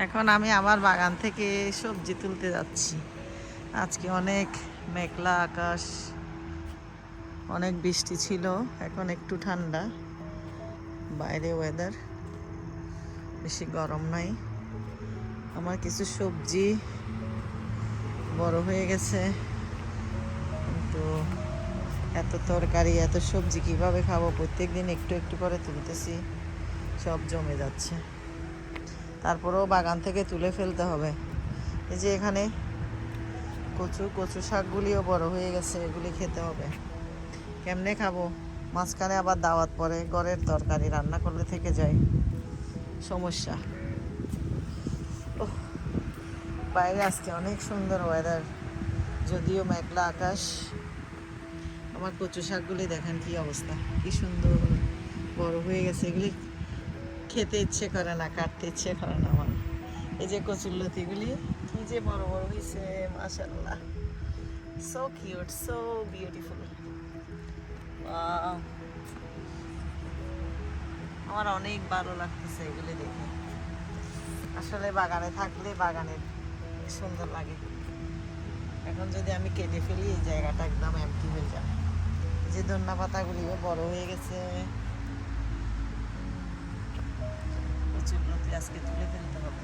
এখন আমি আমার বাগান থেকে সবজি তুলতে যাচ্ছি। আজকে অনেক মেঘলা আকাশ, অনেক বৃষ্টি ছিল, এখন একটু ঠান্ডা, বাইরে ওয়েদার বেশি গরম নাই। আমার কিছু সবজি বড় হয়ে গেছে, কিন্তু এত তরকারি এত সবজি কিভাবে খাবো? প্রত্যেক দিন একটু একটু করে তুলতেছি, সব জমে যাচ্ছে। তারপরেও বাগান থেকে তুলে ফেলতে হবে। এই যে এখানে কচু শাকগুলিও বড় হয়ে গেছে, এগুলি খেতে হবে। কেমনে খাবো? মাঝখানে আবার দাওয়াত পড়ে, ঘরের তরকারি রান্না করলে থেকে যায়, সমস্যা। ওহ, বাইরে আজকে অনেক সুন্দর ওয়েদার, যদিও মেঘলা আকাশ। আমার কচু শাকগুলি দেখেন কি অবস্থা, কি সুন্দর বড় হয়ে গেছে। এগুলি খেতে ইচ্ছে করে না, কাটতে ইচ্ছে করে না আমার। এই যে কচুর লতিগুলি কি যে বড় বড় হয়েছে, মাশাআল্লাহ, সো কিউট, সো বিউটিফুল। আমার অনেক ভালো লাগতেছে এগুলি দেখে। আসলে বাগানে থাকলে বাগানের সুন্দর লাগে। এখন যদি আমি কেটে ফেলি, এই জায়গাটা একদম এমটি হয়ে যাবে। যে ধন্যা পাতাগুলিও বড় হয়ে গেছে, প্রচুর লতি আজকে তুলে ফেলতে হবে।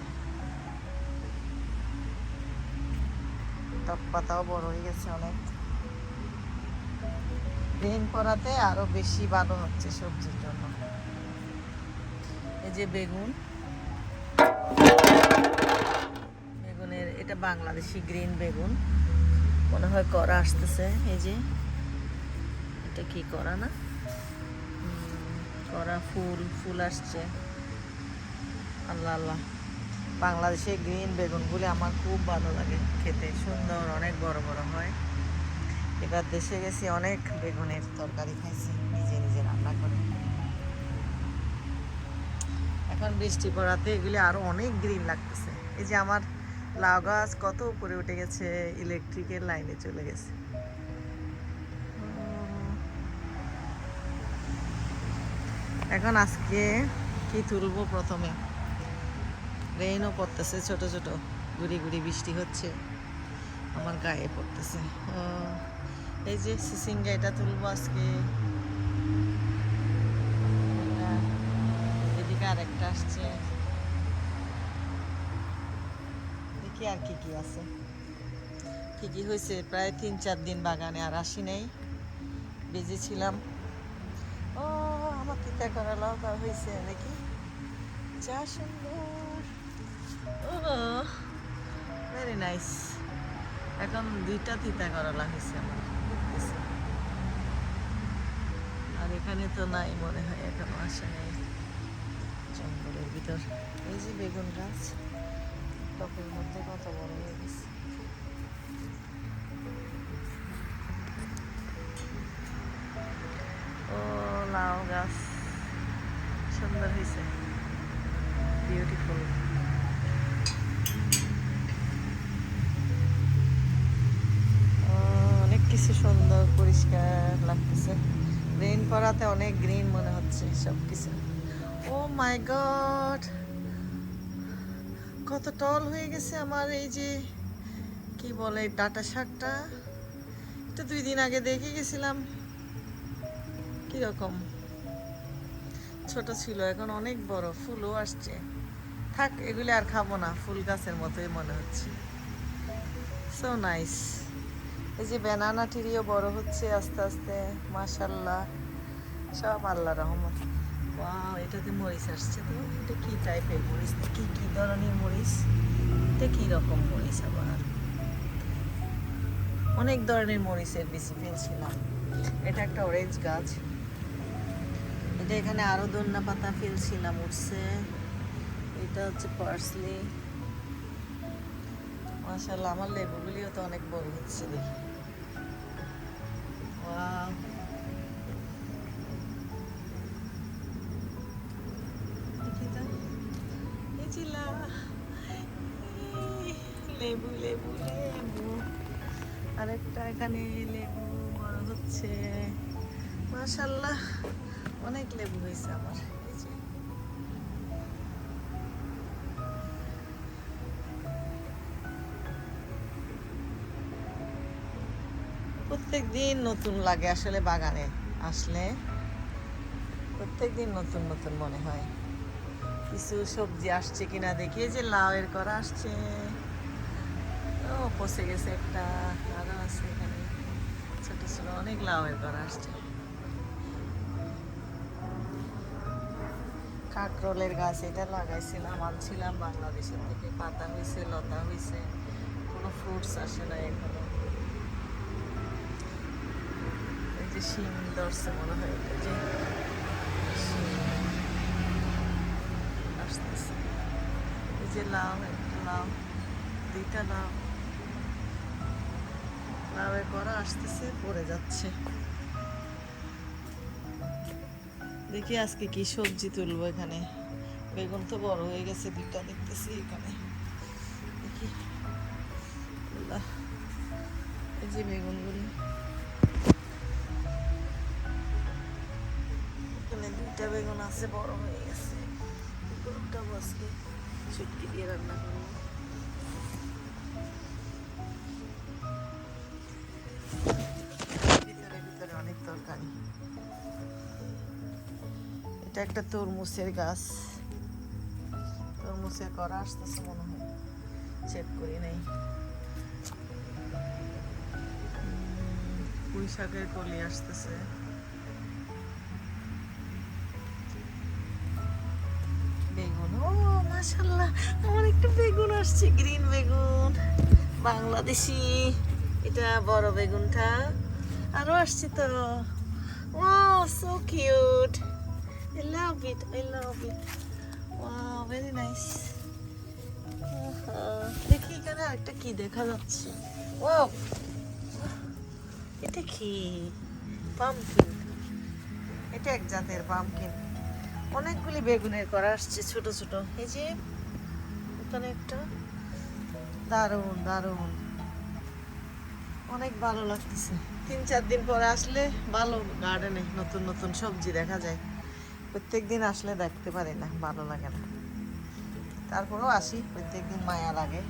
টক পাতাও বড় হয়ে গেছে অনেক। রেন পড়াতে আরো বেশি ভালো হচ্ছে সবজির জন্য। এই যে বেগুনের এটা বাংলাদেশি গ্রিন বেগুন, মনে হয় করা আসতেছে। এই যে এটা কি করা না, করা ফুল আসছে। আল্লাহ আল্লাহ, বাংলাদেশে গ্রিন বেগুনগুলি আমার খুব ভালো লাগে খেতে, সুন্দর, অনেক বড় বড় হয়। এবার দেশে গেছি, অনেক বেগুনের তরকারি খাইছি নিজে নিজে রান্না করে। এখন বৃষ্টি পড়াতে এগুলি আরো অনেক গ্রিন লাগতেছে। এই যে আমার লাউ গাছ কত উপরে উঠে গেছে, ইলেকট্রিকের লাইনে চলে গেছে। এখন আজকে কি তুলবো? প্রথমে রেইনও পড়তেছে, ছোট ছোট গুড়ি গুড়ি বৃষ্টি হচ্ছে, আমার গায়ে পড়তেছে। এই যে সিসিঙ্গা, এটা তুলবো আজকে। এদিকে আরেকটা আসছে, দেখি আর কি কি আছে, কি কি হয়েছে। প্রায় 3-4 দিন বাগানে আর আসি নাই, বিজি ছিলাম। ও, আমার তিতা করা লঙ্কা হয়েছে নাকি, যা সুন্দর, ও ভেরি নাইস। এখন 2টা তিতা করলা হয়েছে আমার, দেখতেছি। আর এখানে তো নাই মনে হয়, এখনো আসে নাই, জঙ্গলের ভিতর। এই যে বেগুন গাছ টপের মধ্যে কত বড় হয়ে গেছে। ও, লাউ গাছ সুন্দর হয়েছে, বিউটিফুল। অনেক কিছু সুন্দর পরিষ্কার লাগতেছে, রেইন পড়াতে অনেক গ্রিন মনে হচ্ছে সব কিছু। ও মাই গড, কত টল হয়ে গেছে আমার এই যে কি বলে ডাঁটা শাকটা। এটা 2 দিন আগে দেখে গেছিলাম, কিরকম ছোট ছিল, এখন অনেক বড়, ফুলও আসছে। থাক, এগুলি আর খাবো না, ফুল গাছের মতোই মনে হচ্ছে। So nice. এই যে ব্যানানা ট্রিও বড় হচ্ছে আস্তে আস্তে, মাশাল্লাহ, সব আল্লাহ রহমত। ওয়াও, এটাতে মরিচ আসছে তো। এটা কি টাইপের মরিচ, কি কি ধরনের মরিচ, এটা কি রকম মরিচ? আবার অনেক ধরনের মরিচের বেশি ফেলছিলাম। এটা একটা অরেঞ্জ গাছ, এটা এখানে আরো ধনিয়া পাতা ফেলছিলাম, উঠছে। এটা হচ্ছে পার্সলি। মাশাআল্লাহ, আমার লেবুগুলিও তো অনেক বড় হচ্ছে দেখি। ওয়াও, দেখি তো, এই যে লেবু লেবু লেবু, আরেকটা এখানে লেবু বড় হচ্ছে, মাশাআল্লাহ, অনেক লেবু হয়েছে আমার। এই যে প্রত্যেক দিন নতুন লাগে আসলে বাগানে আসলে, প্রত্যেক দিন নতুন নতুন মনে হয়। কিছু সবজি আসছে কিনা দেখি, এই যে লাউয়ের করা আসছে, ও পচে গেছে একটা, আরো আছে এখানে ছোট ছোট অনেক লাউয়ের করা আসছে। কাঁকরোলের গাছ এটা লাগাইছিলাম, আনছিলাম বাংলাদেশের থেকে, পাতা হয়েছে, লতা হয়েছে, কোনো ফ্রুটস আসে না এখনো। এই যে শিম ধরছে মনে হয়, এই যে শিম আসতেছে, এই যে লাউ, একটা লাউ, দুইটা লাউ, লাউয়ের করা আসতেছে, পড়ে যাচ্ছে। দেখি আজকে কি সবজি তুলবো। এখানে বেগুন তো বড় হয়ে গেছে, দুইটা দেখতেছি এখানে, দেখি। আল্লাহ, এই যে বেগুনগুলি, এখানে দুইটা বেগুন আছে, বড় হয়ে গেছে। বেগুনটা আজকে শুটকি দিয়ে রান্না করবো। ভিতরে ভিতরে অনেক তরকারি। এটা একটা তরমুজের গাছ, তরমুজের করা আসতেছে মনে হয়, চেক করি নাই। পুঁই শাকের কলি আসতেছে। বেগুন, ও মাশাআল্লাহ, আমার একটা বেগুন আসছে, গ্রিন বেগুন, বাংলাদেশি। এটা বড় বেগুনটা, আরো আসছে তো। Oh so cute, I love it, I love it. Wow, very nice. দেখি এখানে একটা কি দেখা যাচ্ছে। ও, এটা কি? পামকিন। এটা এক জাতের পামকিন। অনেকগুলি বেগুনের করা আসছে ছোট ছোট। এই যে এখানে একটা, দারুণ দারুণ, অনেক ভালো লাগতেছে। 3-4 দিন পরে আসলে ভালো, গার্ডেনে নতুন নতুন সবজি দেখা যায়। প্রত্যেকদিন আসলে দেখতে পারি না, ভালো লাগে না। তারপরেও আসি, প্রত্যেকদিন মায়া লাগে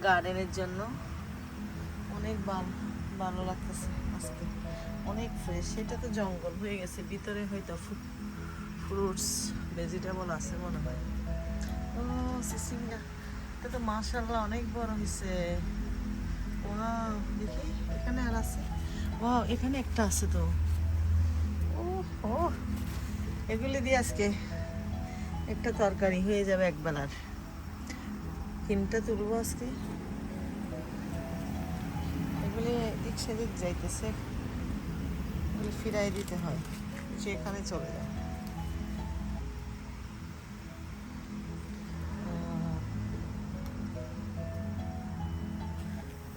গার্ডেনের জন্য। অনেক ভালো লাগতেছে আজকে, অনেক ফ্রেশ। এটা তো জঙ্গল হয়ে গেছে, ভিতরে হয়তো ফ্রুটস ভেজিটেবল আছে মনে হয়। ও সিসিঙ্গা, এটা তো মাশাআল্লাহ অনেক বড় হয়েছে। ওয়াও, দেখি এখানে আর আছে। ওয়াও, এখানে একটা আছে তো। ও ও, এগুলি দিয়ে আজকে একটা তরকারি হয়ে যাবে একবেলার। 3টা তুলবো আজকে। এগুলি এদিক সেদিক যাইতেছে, এগুলি ফিরাই দিতে হয়, যে এখানে চলে যায়।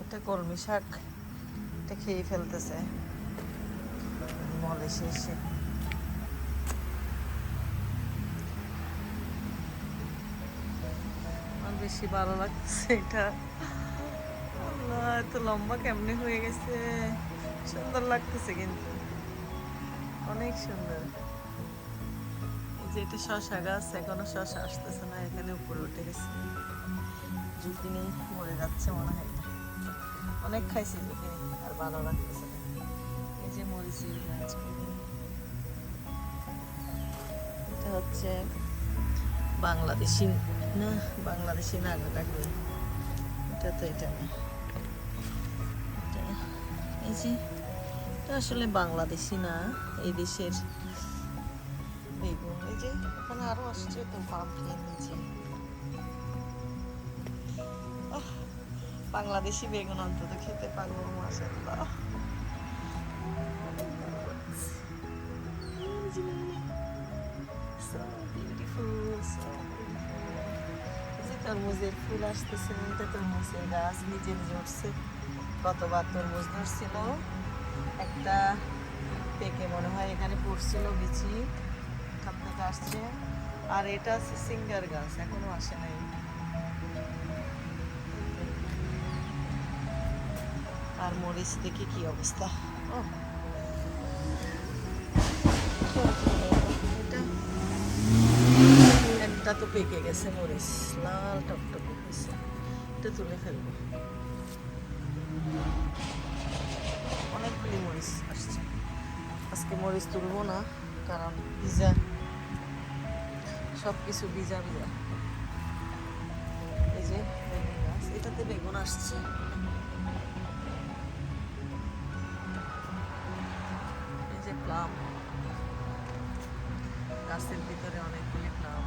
এটা কলমি শাক, এটা খেয়ে ফেলতেছে মলে শেষে। আমার বেশি ভালো লাগছে এটা। আল্লাহ, এত লম্বা কেমনে হয়ে গেছে, সুন্দর লাগতেছে কিন্তু, অনেক সুন্দর। এই যে এটা শশা গাছ, এখনো শশা আসতেছে না, এখানে উপরে উঠে গেছে, জুকিনি মরে যাচ্ছে মনে হয়। অনেক খাইছি জুকিনি, আর ভালো লাগতেছে না। এই যে মরিচের গাছ, এটা হচ্ছে বাংলাদেশি না, বাংলাদেশি না গোটা কই, এটা তো এটা না, এই যে এটা আসলে বাংলাদেশি না, এই দেশের বেগুন। এই যে ওখানে আরো আসছে তো, পাম্পকিন নিচে। বাংলাদেশি বেগুন অন্তত খেতে পারবো, মাশাআল্লাহ। So beautiful, so beautiful. এই যে তরমুজের ফুল আসতেছে, এটা তরমুজের গাছ নিজে নিজে উঠছে। কতবার তরমুজ ধরছিল, একটা পেকে মনে হয় এখানে পড়ছিল বিচি, এখান থেকে আসছে। আর এটা আছে সিঙ্গার গাছ, এখনো আসে নাই। আর মরিচ দেখি কি অবস্থা। ও, একটা তো পেকে গেছে, মরিচ লাল টকটকে হয়েছে, এটা তুলে ফেলবো। অনেকগুলি মরিচ আসছে। আজকে মরিচ তুলবো না, কারণ ভিজা, সব কিছু ভিজা ভিজা। এই যে বেগুন গাছ, এটাতে বেগুন আসছে। এই যে প্লাম, গাছের ভিতরে অনেকগুলি প্লাম।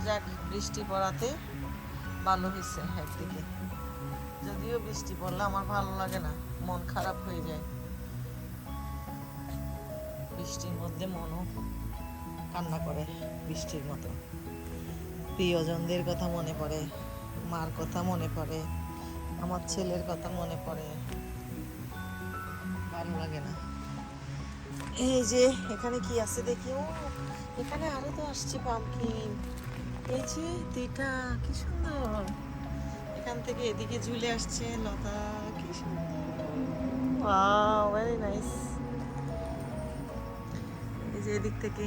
যাক, বৃষ্টি পড়াতে ভালো হয়েছে একদিকে। যদিও বৃষ্টি পড়লে আমার ভালো লাগে না, মন খারাপ হয়ে যায়। বৃষ্টির মধ্যে মনও কান্না করে, বৃষ্টির মতো। প্রিয়জনদের কথা মনে পড়ে, মার কথা মনে পড়ে, আমার ছেলের কথা মনে পড়ে, ভালো লাগে না। এই যে এখানে কি আছে দেখি, ও এখানে আরো তো আসছে পামকিন। এই যে দুইটা, কি সুন্দর। এখান থেকে এদিকে ঝুলে আসছে লতা, কি সুন্দর। Wow, very nice. এই যে এদিক থেকে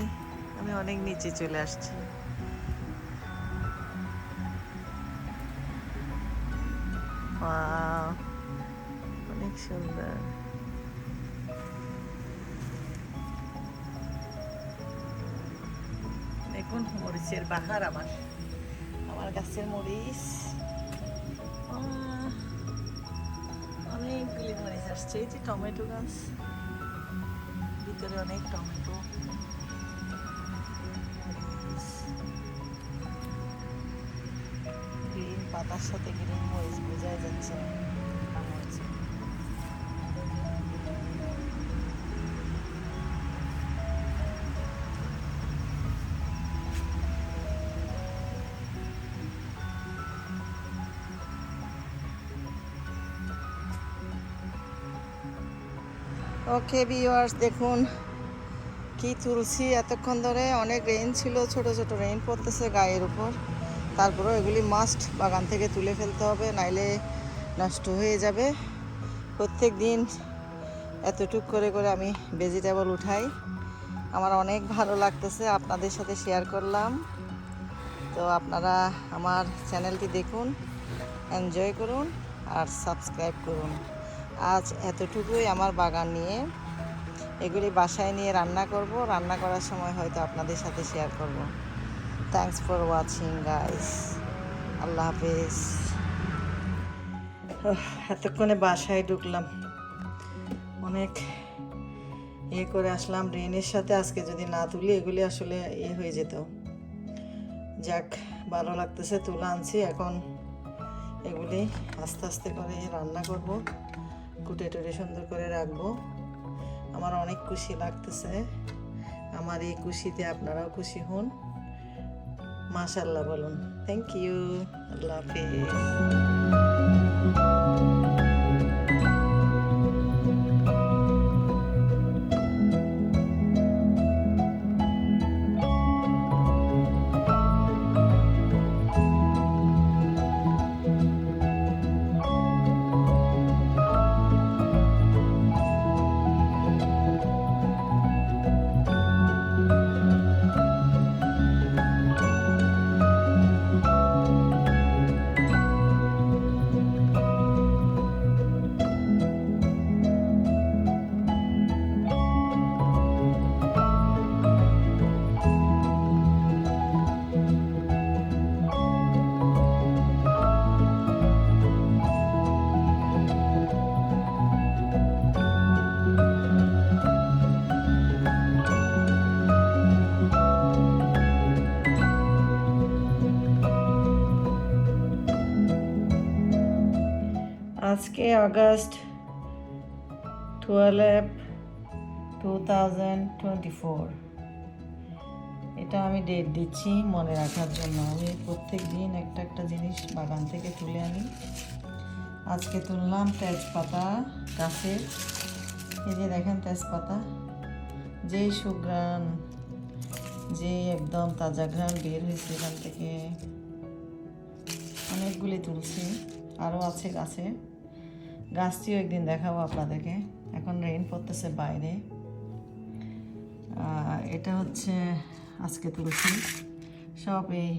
আমি অনেক নিচে চলে আসছি। ওয়াও, অনেক সুন্দর। দেখুন মরিচের বাহার, আমার গাছের মরিচ। অনেকগুলি মরিচ আসছে। এই যে টমেটো গাছ, ভিতরে অনেক টমেটো। গ্রিন পাতার সাথে গ্রিন মরিচ বোঝাই যাচ্ছে না। ওকে ভিউয়ার্স, দেখুন কি তুলছি এতক্ষণ ধরে। অনেক রেইন ছিল, ছোট ছোট রেইন পড়তেছে গায়ের উপর। তারপরেও এগুলি মাস্ট বাগান থেকে তুলে ফেলতে হবে, নাইলে নষ্ট হয়ে যাবে। প্রত্যেক দিন এতটুক করে করে আমি ভেজিটেবল উঠাই। আমার অনেক ভালো লাগতেছে, আপনাদের সাথে শেয়ার করলাম। তো আপনারা আমার চ্যানেলটি দেখুন, এনজয় করুন আর সাবস্ক্রাইব করুন। আজ এতটুকুই আমার বাগান নিয়ে। এগুলি বাসায় নিয়ে রান্না করব, রান্না করার সময় হয়তো আপনাদের সাথে শেয়ার করব। থ্যাংকস ফর ওয়াচিং গাইস, আল্লাহ হাফেজ। এতক্ষণে বাসায় ঢুকলাম, অনেক করে আসলাম রেনের সাথে। আজকে যদি না তুলি এগুলি আসলে হয়ে যেত। যাক, ভালো লাগতেছে, তুলে আনছি। এখন এগুলি আস্তে আস্তে করে রান্না করব, কুটে টুটে সুন্দর করে রাখবো। আমার অনেক খুশি লাগতেছে। আমার এই খুশিতে আপনারাও খুশি হন। মাশাআল্লাহ বলুন। থ্যাংক ইউ, আল্লাহ হাফেজ। আজকে আগস্ট 12, 2024। এটা আমি ডেট দিচ্ছি মনে রাখার জন্য। আমি প্রত্যেক দিন একটা একটা জিনিস বাগান থেকে তুলে আনি। আজকে তুললাম তেজপাতা গাছের। এই যে দেখেন তেজপাতা, যেই সুঘ্রাণ, যে একদম তাজা ঘ্রাণ বের হয়েছে এখান থেকে। অনেকগুলি তুলছি, আরও আছে গাছে। গাছটিও একদিন দেখাবো আপনাদেরকে। এখন রেইন পড়তেছে বাইরে। এটা হচ্ছে আজকে তুলছি সব এই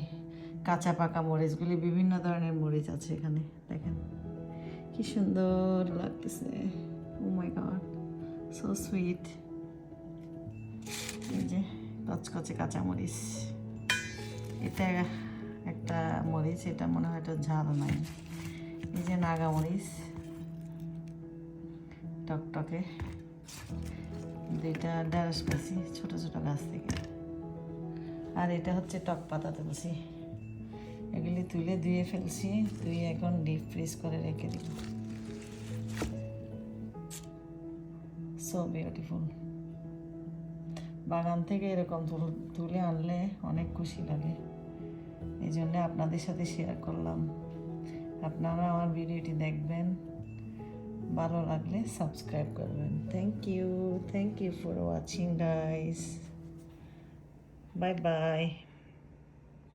কাঁচা পাকা মরিচগুলি, বিভিন্ন ধরনের মরিচ আছে এখানে দেখেন কি সুন্দর লাগতেছে। ও মাই গড, সো সুইট। এই যে কচকচে কাঁচা মরিচ, এটা একটা মরিচ, এটা মনে হয় এটা ঝাল নাই। এই যে নাগা মরিচ টকটকে, দুইটা ঢেঁড়স পেয়েছি ছোট ছোট গাছ থেকে। আর এটা হচ্ছে টক পাতা তুলছি, এগুলি তুলে ধুয়ে ফেলছি, ধুয়ে এখন ডিপ ফ্রিজ করে রেখে দিব। So beautiful. বাগান থেকে এরকম তুলে আনলে অনেক খুশি লাগে, এই জন্য আপনাদের সাথে শেয়ার করলাম। আপনারা আমার ভিডিওটি দেখবেন, ভালো লাগলে সাবস্ক্রাইব করবেন। Thank you for watching guys, bye by.